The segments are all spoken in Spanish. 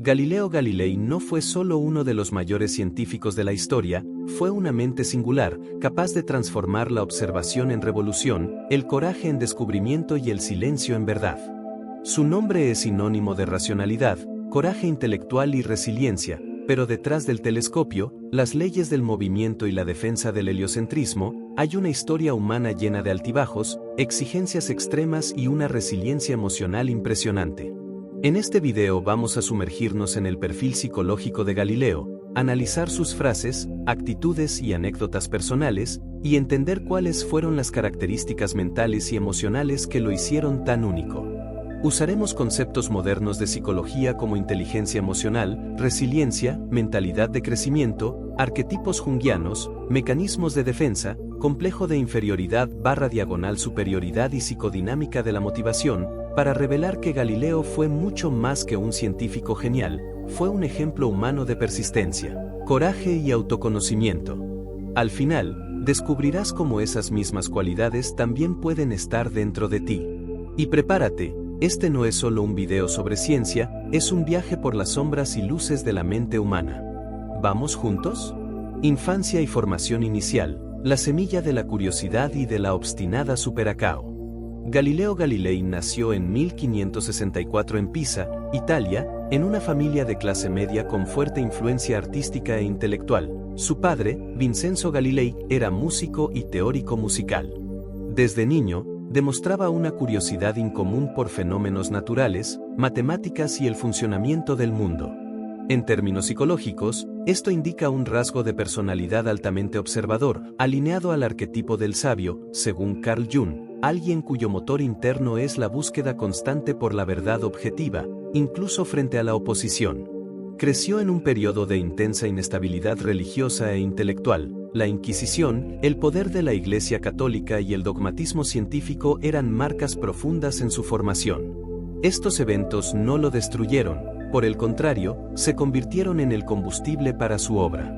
Galileo Galilei no fue solo uno de los mayores científicos de la historia, fue una mente singular, capaz de transformar la observación en revolución, el coraje en descubrimiento y el silencio en verdad. Su nombre es sinónimo de racionalidad, coraje intelectual y resiliencia, pero detrás del telescopio, las leyes del movimiento y la defensa del heliocentrismo, hay una historia humana llena de altibajos, exigencias extremas y una resiliencia emocional impresionante. En este video vamos a sumergirnos en el perfil psicológico de Galileo, analizar sus frases, actitudes y anécdotas personales, y entender cuáles fueron las características mentales y emocionales que lo hicieron tan único. Usaremos conceptos modernos de psicología como inteligencia emocional, resiliencia, mentalidad de crecimiento, arquetipos junguianos, mecanismos de defensa, complejo de inferioridad/superioridad y psicodinámica de la motivación, para revelar que Galileo fue mucho más que un científico genial, fue un ejemplo humano de persistencia, coraje y autoconocimiento. Al final, descubrirás cómo esas mismas cualidades también pueden estar dentro de ti. Y prepárate, este no es solo un video sobre ciencia, es un viaje por las sombras y luces de la mente humana. ¿Vamos juntos? Infancia y formación inicial, la semilla de la curiosidad y de la obstinada superacao. Galileo Galilei nació en 1564 en Pisa, Italia, en una familia de clase media con fuerte influencia artística e intelectual. Su padre, Vincenzo Galilei, era músico y teórico musical. Desde niño, demostraba una curiosidad incomún por fenómenos naturales, matemáticas y el funcionamiento del mundo. En términos psicológicos, esto indica un rasgo de personalidad altamente observador, alineado al arquetipo del sabio, según Carl Jung, alguien cuyo motor interno es la búsqueda constante por la verdad objetiva, incluso frente a la oposición. Creció en un periodo de intensa inestabilidad religiosa e intelectual. La Inquisición, el poder de la Iglesia Católica y el dogmatismo científico eran marcas profundas en su formación. Estos eventos no lo destruyeron, por el contrario, se convirtieron en el combustible para su obra.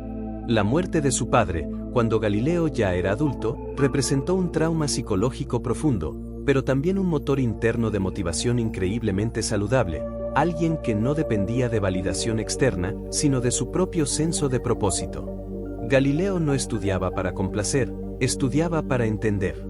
La muerte de su padre, cuando Galileo ya era adulto, representó un trauma psicológico profundo, pero también un motor interno de motivación increíblemente saludable, alguien que no dependía de validación externa, sino de su propio senso de propósito. Galileo no estudiaba para complacer, estudiaba para entender.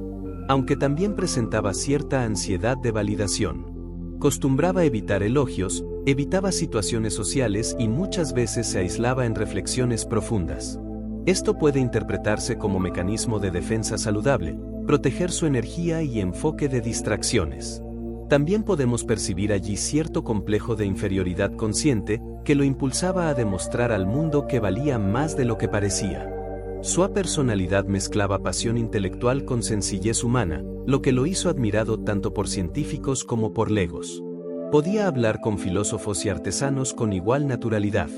Aunque también presentaba cierta ansiedad de validación. Costumbraba evitar elogios, evitaba situaciones sociales y muchas veces se aislaba en reflexiones profundas. Esto puede interpretarse como mecanismo de defensa saludable, proteger su energía y enfoque de distracciones. También podemos percibir allí cierto complejo de inferioridad consciente que lo impulsaba a demostrar al mundo que valía más de lo que parecía. Su personalidad mezclaba pasión intelectual con sencillez humana, lo que lo hizo admirado tanto por científicos como por legos. Podía hablar con filósofos y artesanos con igual naturalidad.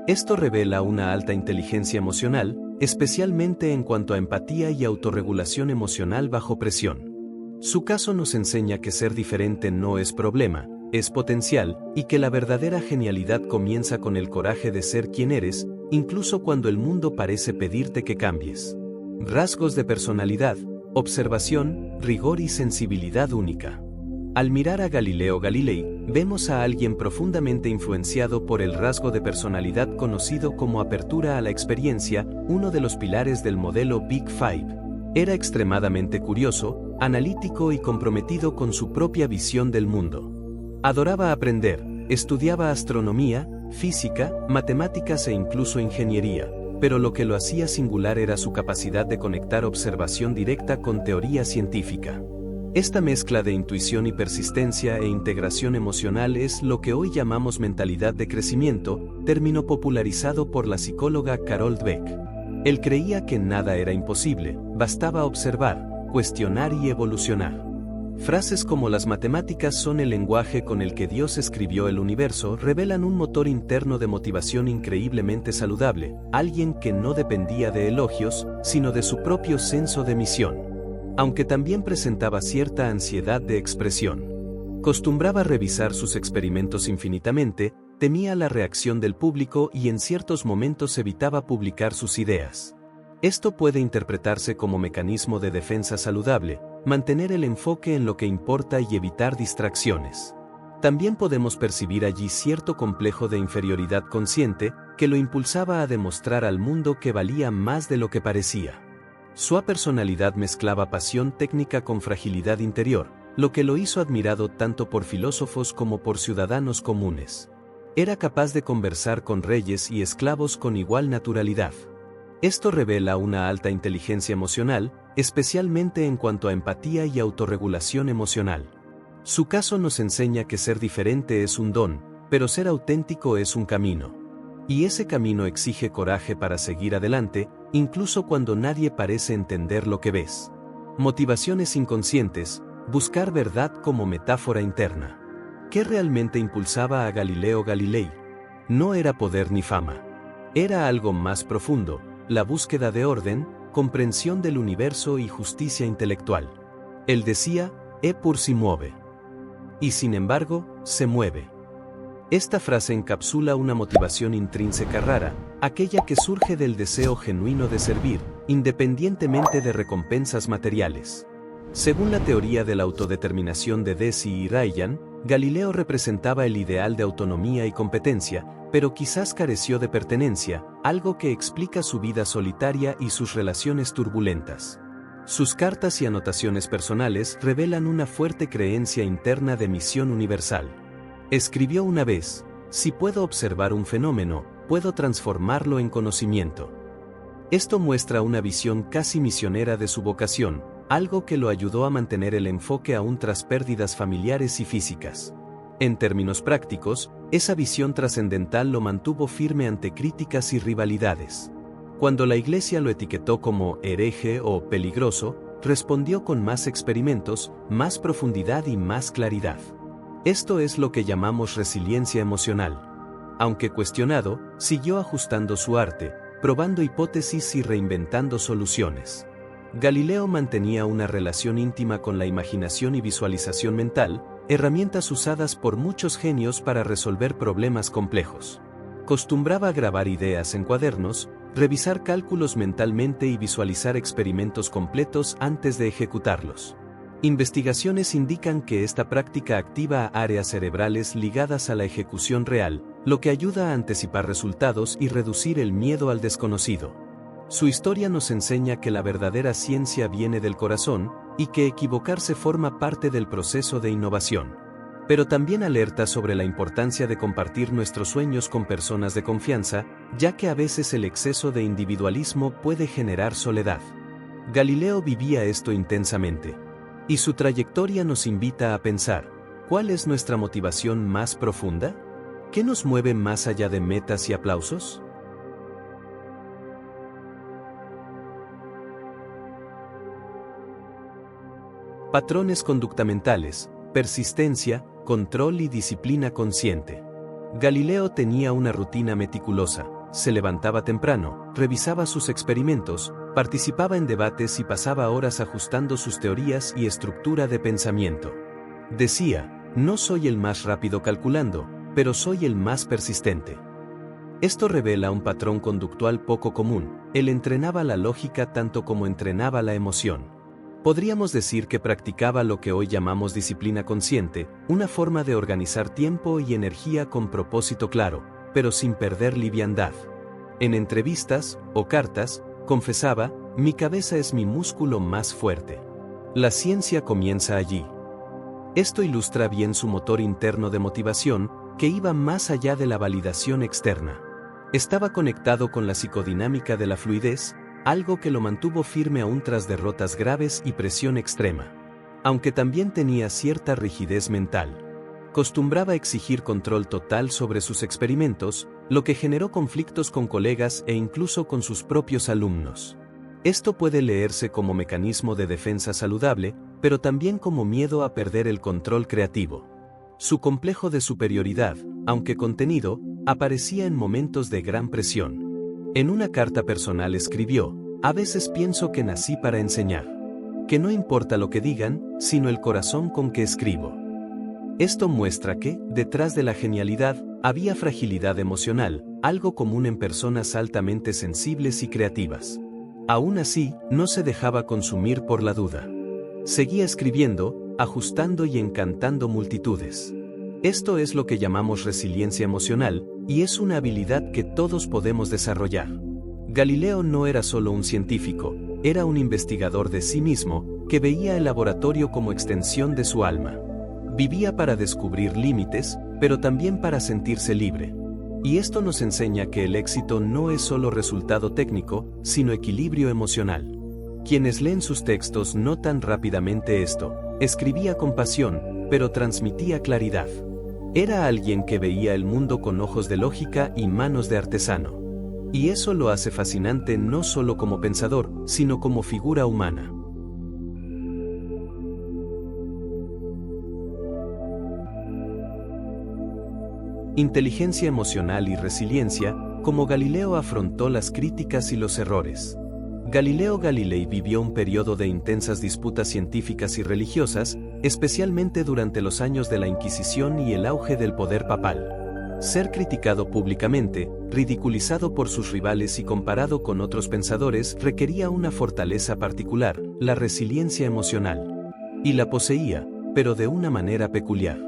Esto revela una alta inteligencia emocional, especialmente en cuanto a empatía y autorregulación emocional bajo presión. Su caso nos enseña que ser diferente no es problema, es potencial, y que la verdadera genialidad comienza con el coraje de ser quien eres, incluso cuando el mundo parece pedirte que cambies. Rasgos de personalidad, observación, rigor y sensibilidad única. Al mirar a Galileo Galilei, vemos a alguien profundamente influenciado por el rasgo de personalidad conocido como apertura a la experiencia, uno de los pilares del modelo Big Five. Era extremadamente curioso, analítico y comprometido con su propia visión del mundo. Adoraba aprender, estudiaba astronomía, física, matemáticas e incluso ingeniería, pero lo que lo hacía singular era su capacidad de conectar observación directa con teoría científica. Esta mezcla de intuición y persistencia e integración emocional es lo que hoy llamamos mentalidad de crecimiento, término popularizado por la psicóloga Carol Dweck. Él creía que nada era imposible, bastaba observar, cuestionar y evolucionar. Frases como las matemáticas son el lenguaje con el que Dios escribió el universo revelan un motor interno de motivación increíblemente saludable, alguien que no dependía de elogios, sino de su propio senso de misión. Aunque también presentaba cierta ansiedad de expresión. Costumbraba revisar sus experimentos infinitamente, temía la reacción del público y en ciertos momentos evitaba publicar sus ideas. Esto puede interpretarse como mecanismo de defensa saludable, mantener el enfoque en lo que importa y evitar distracciones. También podemos percibir allí cierto complejo de inferioridad consciente que lo impulsaba a demostrar al mundo que valía más de lo que parecía. Su personalidad mezclaba pasión técnica con fragilidad interior, lo que lo hizo admirado tanto por filósofos como por ciudadanos comunes. Era capaz de conversar con reyes y esclavos con igual naturalidad. Esto revela una alta inteligencia emocional, especialmente en cuanto a empatía y autorregulación emocional. Su caso nos enseña que ser diferente es un don, pero ser auténtico es un camino. Y ese camino exige coraje para seguir adelante, incluso cuando nadie parece entender lo que ves. Motivaciones inconscientes, buscar verdad como metáfora interna. ¿Qué realmente impulsaba a Galileo Galilei? No era poder ni fama. Era algo más profundo, la búsqueda de orden, comprensión del universo y justicia intelectual. Él decía, pur si muove. Y sin embargo, se mueve. Esta frase encapsula una motivación intrínseca rara, aquella que surge del deseo genuino de servir, independientemente de recompensas materiales. Según la teoría de la autodeterminación de Deci y Ryan, Galileo representaba el ideal de autonomía y competencia, pero quizás careció de pertenencia, algo que explica su vida solitaria y sus relaciones turbulentas. Sus cartas y anotaciones personales revelan una fuerte creencia interna de misión universal. Escribió una vez, si puedo observar un fenómeno, puedo transformarlo en conocimiento. Esto muestra una visión casi misionera de su vocación, algo que lo ayudó a mantener el enfoque aún tras pérdidas familiares y físicas. En términos prácticos, esa visión trascendental lo mantuvo firme ante críticas y rivalidades. Cuando la Iglesia lo etiquetó como hereje o peligroso, respondió con más experimentos, más profundidad y más claridad. Esto es lo que llamamos resiliencia emocional. Aunque cuestionado, siguió ajustando su arte, probando hipótesis y reinventando soluciones. Galileo mantenía una relación íntima con la imaginación y visualización mental, herramientas usadas por muchos genios para resolver problemas complejos. Acostumbraba grabar ideas en cuadernos, revisar cálculos mentalmente y visualizar experimentos completos antes de ejecutarlos. Investigaciones indican que esta práctica activa áreas cerebrales ligadas a la ejecución real, lo que ayuda a anticipar resultados y reducir el miedo al desconocido. Su historia nos enseña que la verdadera ciencia viene del corazón, y que equivocarse forma parte del proceso de innovación. Pero también alerta sobre la importancia de compartir nuestros sueños con personas de confianza, ya que a veces el exceso de individualismo puede generar soledad. Galileo vivía esto intensamente. Y su trayectoria nos invita a pensar, ¿cuál es nuestra motivación más profunda? ¿Qué nos mueve más allá de metas y aplausos? Patrones conductamentales, persistencia, control y disciplina consciente. Galileo tenía una rutina meticulosa, se levantaba temprano, revisaba sus experimentos, participaba en debates y pasaba horas ajustando sus teorías y estructura de pensamiento. Decía, no soy el más rápido calculando, pero soy el más persistente. Esto revela un patrón conductual poco común, él entrenaba la lógica tanto como entrenaba la emoción. Podríamos decir que practicaba lo que hoy llamamos disciplina consciente, una forma de organizar tiempo y energía con propósito claro, pero sin perder liviandad. En entrevistas o cartas, confesaba, mi cabeza es mi músculo más fuerte. La ciencia comienza allí. Esto ilustra bien su motor interno de motivación, que iba más allá de la validación externa. Estaba conectado con la psicodinámica de la fluidez, algo que lo mantuvo firme aún tras derrotas graves y presión extrema. Aunque también tenía cierta rigidez mental. Acostumbraba exigir control total sobre sus experimentos, lo que generó conflictos con colegas e incluso con sus propios alumnos. Esto puede leerse como mecanismo de defensa saludable, pero también como miedo a perder el control creativo. Su complejo de superioridad, aunque contenido, aparecía en momentos de gran presión. En una carta personal escribió, a veces pienso que nací para enseñar. Que no importa lo que digan, sino el corazón con que escribo. Esto muestra que, detrás de la genialidad, había fragilidad emocional, algo común en personas altamente sensibles y creativas. Aún así, no se dejaba consumir por la duda. Seguía escribiendo, ajustando y encantando multitudes. Esto es lo que llamamos resiliencia emocional, y es una habilidad que todos podemos desarrollar. Galileo no era solo un científico, era un investigador de sí mismo, que veía el laboratorio como extensión de su alma. Vivía para descubrir límites, pero también para sentirse libre. Y esto nos enseña que el éxito no es solo resultado técnico, sino equilibrio emocional. Quienes leen sus textos notan rápidamente esto. Escribía con pasión, pero transmitía claridad. Era alguien que veía el mundo con ojos de lógica y manos de artesano. Y eso lo hace fascinante no solo como pensador, sino como figura humana. Inteligencia emocional y resiliencia, como Galileo afrontó las críticas y los errores. Galileo Galilei vivió un periodo de intensas disputas científicas y religiosas, especialmente durante los años de la Inquisición y el auge del poder papal. Ser criticado públicamente, ridiculizado por sus rivales y comparado con otros pensadores requería una fortaleza particular, la resiliencia emocional. Y la poseía, pero de una manera peculiar.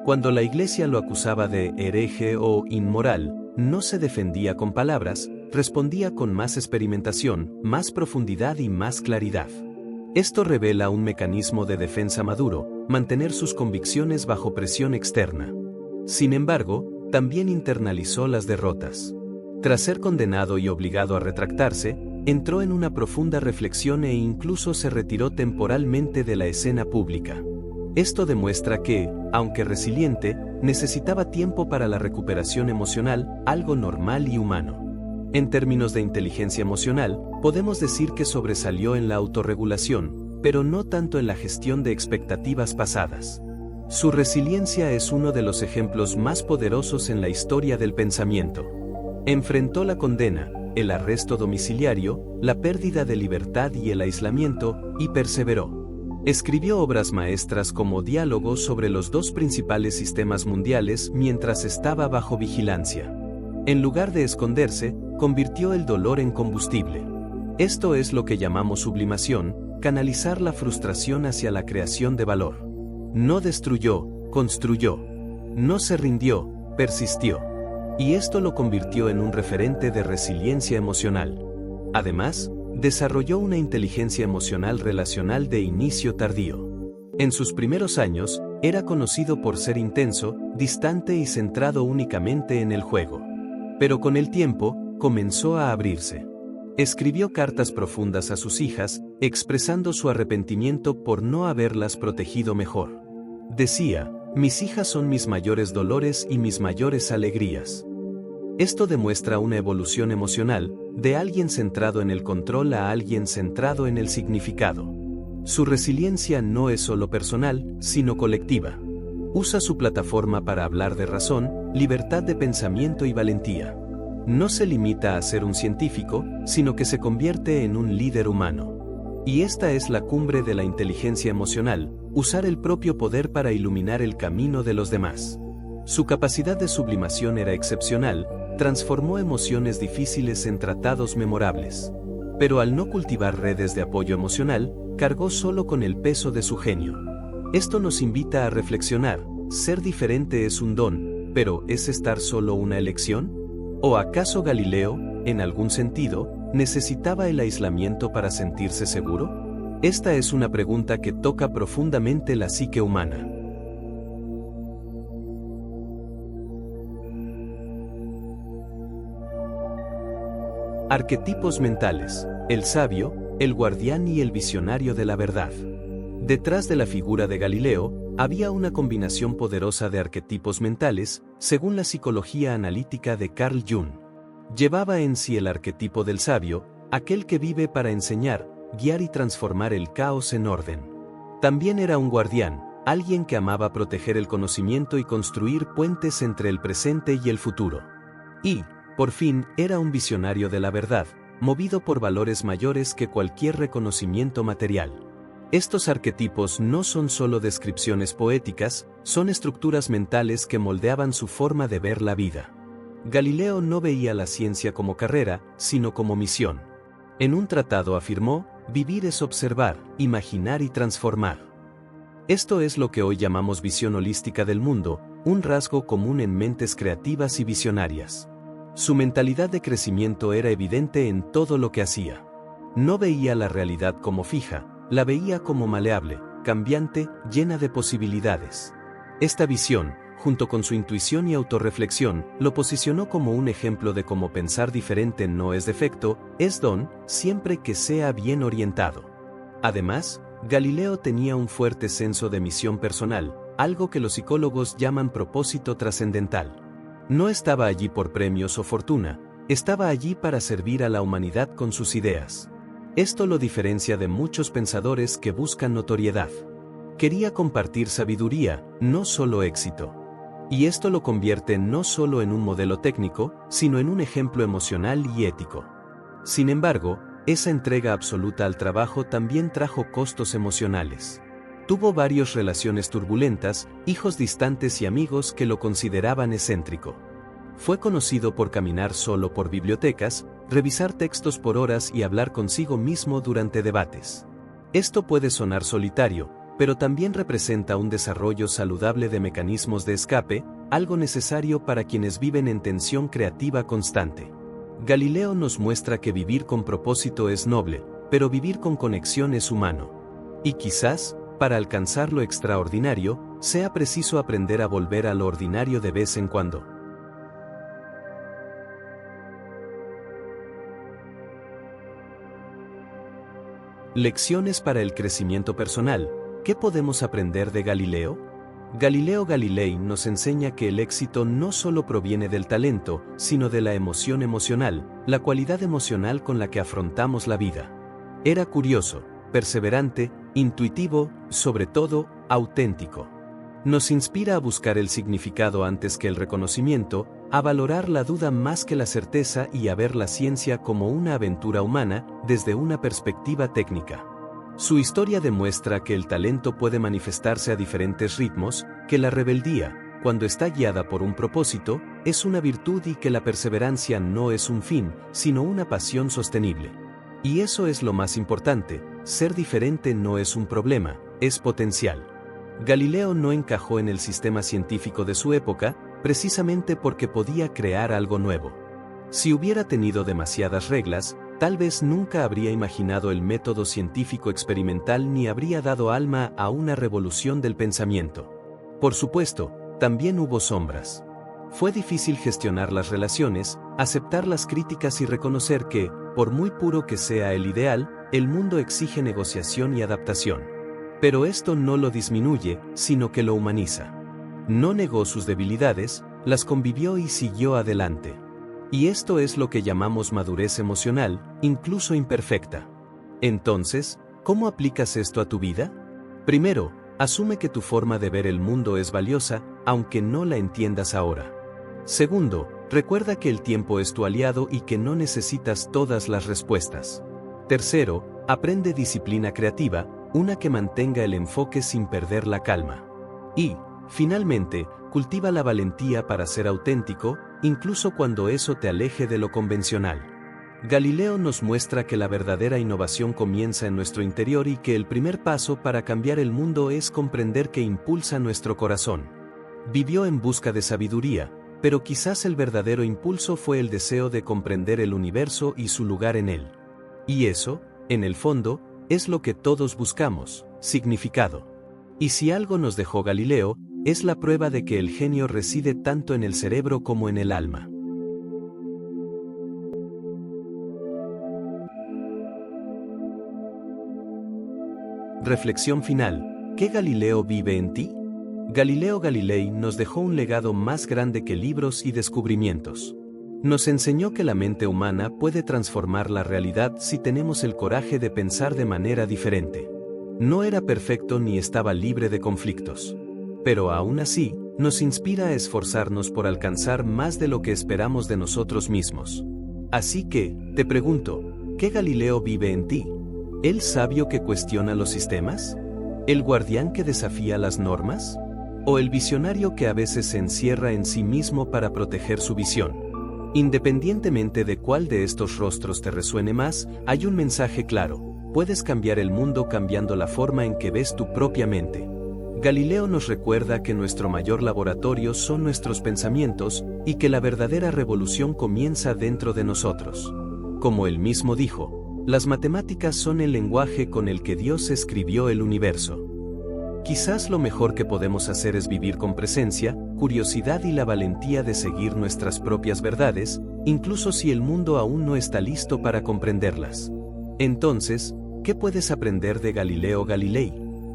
Cuando la Iglesia lo acusaba de hereje o inmoral, no se defendía con palabras, respondía con más experimentación, más profundidad y más claridad. Esto revela un mecanismo de defensa maduro, mantener sus convicciones bajo presión externa. Sin embargo, también internalizó las derrotas. Tras ser condenado y obligado a retractarse, entró en una profunda reflexión e incluso se retiró temporalmente de la escena pública. Esto demuestra que, aunque resiliente, necesitaba tiempo para la recuperación emocional, algo normal y humano. En términos de inteligencia emocional, podemos decir que sobresalió en la autorregulación, pero no tanto en la gestión de expectativas pasadas. Su resiliencia es uno de los ejemplos más poderosos en la historia del pensamiento. Enfrentó la condena, el arresto domiciliario, la pérdida de libertad y el aislamiento, y perseveró. Escribió obras maestras como Diálogos sobre los dos principales sistemas mundiales mientras estaba bajo vigilancia. En lugar de esconderse, convirtió el dolor en combustible. Esto es lo que llamamos sublimación, canalizar la frustración hacia la creación de valor. No destruyó, construyó. No se rindió, persistió. Y esto lo convirtió en un referente de resiliencia emocional. Además, desarrolló una inteligencia emocional relacional de inicio tardío. En sus primeros años, era conocido por ser intenso, distante y centrado únicamente en el juego. Pero con el tiempo, comenzó a abrirse. Escribió cartas profundas a sus hijas, expresando su arrepentimiento por no haberlas protegido mejor. Decía, mis hijas son mis mayores dolores y mis mayores alegrías. Esto demuestra una evolución emocional, de alguien centrado en el control a alguien centrado en el significado. Su resiliencia no es solo personal, sino colectiva. Usa su plataforma para hablar de razón, libertad de pensamiento y valentía. No se limita a ser un científico, sino que se convierte en un líder humano. Y esta es la cumbre de la inteligencia emocional, usar el propio poder para iluminar el camino de los demás. Su capacidad de sublimación era excepcional, transformó emociones difíciles en tratados memorables. Pero al no cultivar redes de apoyo emocional, cargó solo con el peso de su genio. Esto nos invita a reflexionar, ser diferente es un don, pero ¿es estar solo una elección? ¿O acaso Galileo, en algún sentido, necesitaba el aislamiento para sentirse seguro? Esta es una pregunta que toca profundamente la psique humana. Arquetipos mentales: el sabio, el guardián y el visionario de la verdad. Detrás de la figura de Galileo, había una combinación poderosa de arquetipos mentales, según la psicología analítica de Carl Jung. Llevaba en sí el arquetipo del sabio, aquel que vive para enseñar, guiar y transformar el caos en orden. También era un guardián, alguien que amaba proteger el conocimiento y construir puentes entre el presente y el futuro. Y, por fin, era un visionario de la verdad, movido por valores mayores que cualquier reconocimiento material. Estos arquetipos no son solo descripciones poéticas, son estructuras mentales que moldeaban su forma de ver la vida. Galileo no veía la ciencia como carrera, sino como misión. En un tratado afirmó, vivir es observar, imaginar y transformar. Esto es lo que hoy llamamos visión holística del mundo, un rasgo común en mentes creativas y visionarias. Su mentalidad de crecimiento era evidente en todo lo que hacía. No veía la realidad como fija, la veía como maleable, cambiante, llena de posibilidades. Esta visión, junto con su intuición y autorreflexión, lo posicionó como un ejemplo de cómo pensar diferente no es defecto, es don, siempre que sea bien orientado. Además, Galileo tenía un fuerte senso de misión personal, algo que los psicólogos llaman propósito trascendental. No estaba allí por premios o fortuna, estaba allí para servir a la humanidad con sus ideas. Esto lo diferencia de muchos pensadores que buscan notoriedad. Quería compartir sabiduría, no solo éxito. Y esto lo convierte no solo en un modelo técnico, sino en un ejemplo emocional y ético. Sin embargo, esa entrega absoluta al trabajo también trajo costos emocionales. Tuvo varias relaciones turbulentas, hijos distantes y amigos que lo consideraban excéntrico. Fue conocido por caminar solo por bibliotecas, revisar textos por horas y hablar consigo mismo durante debates. Esto puede sonar solitario, pero también representa un desarrollo saludable de mecanismos de escape, algo necesario para quienes viven en tensión creativa constante. Galileo nos muestra que vivir con propósito es noble, pero vivir con conexión es humano. Y quizás, para alcanzar lo extraordinario, sea preciso aprender a volver a lo ordinario de vez en cuando. Lecciones para el crecimiento personal. ¿Qué podemos aprender de Galileo? Galileo Galilei nos enseña que el éxito no solo proviene del talento, sino de la emoción emocional, la cualidad emocional con la que afrontamos la vida. Era curioso, perseverante, intuitivo, sobre todo, auténtico. Nos inspira a buscar el significado antes que el reconocimiento, a valorar la duda más que la certeza y a ver la ciencia como una aventura humana, desde una perspectiva técnica. Su historia demuestra que el talento puede manifestarse a diferentes ritmos, que la rebeldía, cuando está guiada por un propósito, es una virtud y que la perseverancia no es un fin, sino una pasión sostenible. Y eso es lo más importante, ser diferente no es un problema, es potencial. Galileo no encajó en el sistema científico de su época, precisamente porque podía crear algo nuevo. Si hubiera tenido demasiadas reglas, tal vez nunca habría imaginado el método científico experimental ni habría dado alma a una revolución del pensamiento. Por supuesto, también hubo sombras. Fue difícil gestionar las relaciones, aceptar las críticas y reconocer que, por muy puro que sea el ideal, el mundo exige negociación y adaptación. Pero esto no lo disminuye, sino que lo humaniza. No negó sus debilidades, las convivió y siguió adelante. Y esto es lo que llamamos madurez emocional, incluso imperfecta. Entonces, ¿cómo aplicas esto a tu vida? Primero, asume que tu forma de ver el mundo es valiosa, aunque no la entiendas ahora. Segundo, recuerda que el tiempo es tu aliado y que no necesitas todas las respuestas. Tercero, aprende disciplina creativa, una que mantenga el enfoque sin perder la calma. Y, finalmente, cultiva la valentía para ser auténtico, incluso cuando eso te aleje de lo convencional. Galileo nos muestra que la verdadera innovación comienza en nuestro interior y que el primer paso para cambiar el mundo es comprender que impulsa nuestro corazón. Vivió en busca de sabiduría, pero quizás el verdadero impulso fue el deseo de comprender el universo y su lugar en él. Y eso, en el fondo, es lo que todos buscamos, significado. Y si algo nos dejó Galileo, es la prueba de que el genio reside tanto en el cerebro como en el alma. Reflexión final. ¿Qué Galileo vive en ti? Galileo Galilei nos dejó un legado más grande que libros y descubrimientos. Nos enseñó que la mente humana puede transformar la realidad si tenemos el coraje de pensar de manera diferente. No era perfecto ni estaba libre de conflictos. Pero aún así, nos inspira a esforzarnos por alcanzar más de lo que esperamos de nosotros mismos. Así que, te pregunto, ¿qué Galileo vive en ti? ¿El sabio que cuestiona los sistemas? ¿El guardián que desafía las normas? ¿O el visionario que a veces se encierra en sí mismo para proteger su visión? Independientemente de cuál de estos rostros te resuene más, hay un mensaje claro: puedes cambiar el mundo cambiando la forma en que ves tu propia mente. Galileo nos recuerda que nuestro mayor laboratorio son nuestros pensamientos y que la verdadera revolución comienza dentro de nosotros. Como él mismo dijo, las matemáticas son el lenguaje con el que Dios escribió el universo. Quizás lo mejor que podemos hacer es vivir con presencia, curiosidad y la valentía de seguir nuestras propias verdades, incluso si el mundo aún no está listo para comprenderlas. Entonces, ¿qué puedes aprender de Galileo Galilei?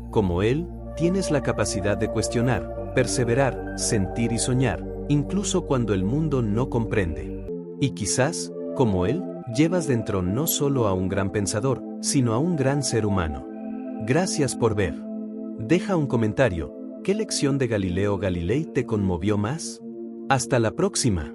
Como él, tienes la capacidad de cuestionar, perseverar, sentir y soñar, incluso cuando el mundo no comprende. Y quizás, como él, llevas dentro no solo a un gran pensador, sino a un gran ser humano. Gracias por ver. Deja un comentario. ¿Qué lección de Galileo Galilei te conmovió más? Hasta la próxima.